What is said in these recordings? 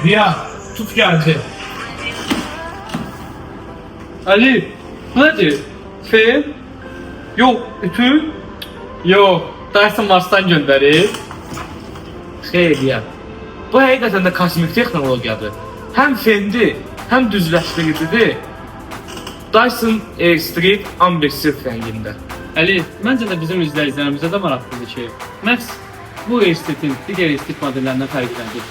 Ziya, tut geldi. Ali, bu nedir? Fen? Yok, ütü? Yok, Dyson Mars'tan gönderir. Xeyr ya. Bu həqiqətən də kosmik texnologiyadır. Həm fendir, həm düzləşdiricidir. Dyson Airstream amber sırf rəngində. Ali, məncə də bizim izləyicilərimizə də maraqlıdır ki, məhz bu Airstream digər Airstream modellərindən fərqləndir.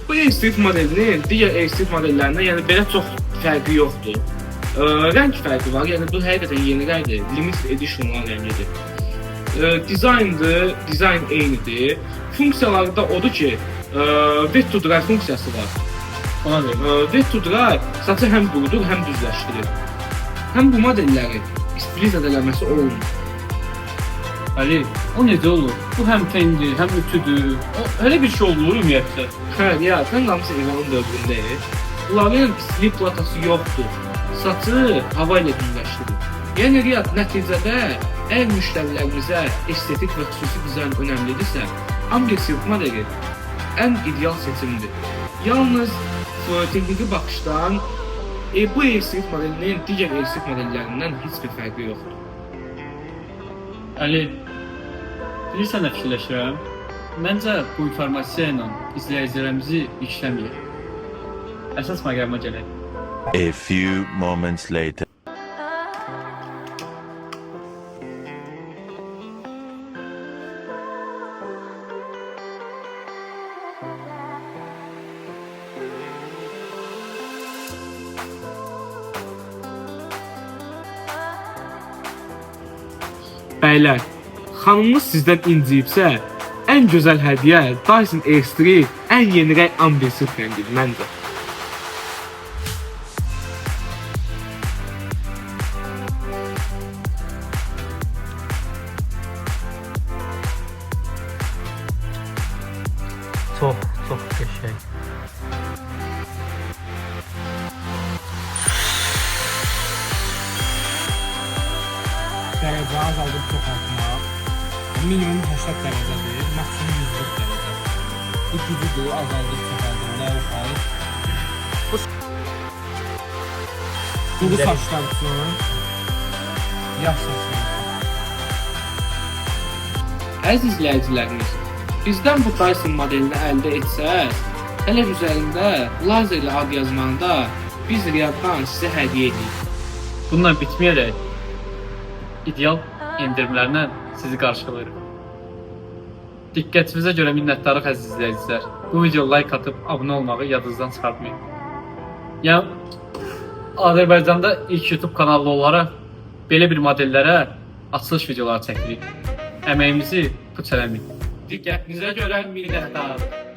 Bu Airstream modelinin digər Airstream modellərindən yəni belə çox fərqi yoxdur. Rəng fərqi var, yəni bu həqiqətən yeni rəngdir, limited edition olan rəngidir. Dizayn eynidir. Funksiyaları da odur ki, wet to dry funksiyası var. Ona verir. Wet to dry saçı həm qurudur, həm düzləşdirir. Həm bu modellərin istilik zədələməsi olmur. Ali, o necə olur? Bu həm fendir, həm ütüdür. Elə bir şey olur ümumiyyətlə. Hə, ya, sən qalmışsın İranın dövründəyik. Bunların istilik platası yoxdur. Saçı hava ilə düzləşdirir. Yəni, Riyad, nəticədə əgər müştərilərimizə estetik və xüsusi dizayn önəmlidirsə, amber silk modeli ən ideal seçimdir. Yalnız texniki baxışdan bu Airstream modelinin digər Airstream modellərindən heç bir fərqi yoxdur. Ali, bilirsən nə fikirləşirəm? Məncə bu informasiya ilə izləyicilərimizi işləməyək. Əsas məqama gələk. A few moments later. Bəylər, xanımınız sizdən inciyibsə, ən gözəl hədiyyə Dyson Airstream ən yeni rəng amber sırf rəngidir məncə. Çox qəşəng. Dərəcə azaldıb çoxaltmaq. Minimum 80 dərəcədir, maksimum 140 dərəcə. Bu gücüdür, azaldıb çoxaldırlar, yuxarı. Quru saçlar üçün, yaş saçlar üçün. Əziz izləyicilərimiz, bizdən bu Dyson modelini əldə etsəz, hələ üzərində lazerlə ad yazmanda biz Riyaddan sizə hədiyyə edirik. Bununla bitməyərək, ideal endirimlərlə sizi qarşılayırıq. Diqqətinizə görə minnətdarıq əziz izləyicilər. Bu videoya like atıb abunə olmağı yadınızdan çıxartmayın. Yəni, Azərbaycanda ilk YouTube kanalı olaraq belə bir modellərə açılış videoları çəkirik. Əməyimizi puç eləməyin. Diqqətinizə görə minnətdarıq.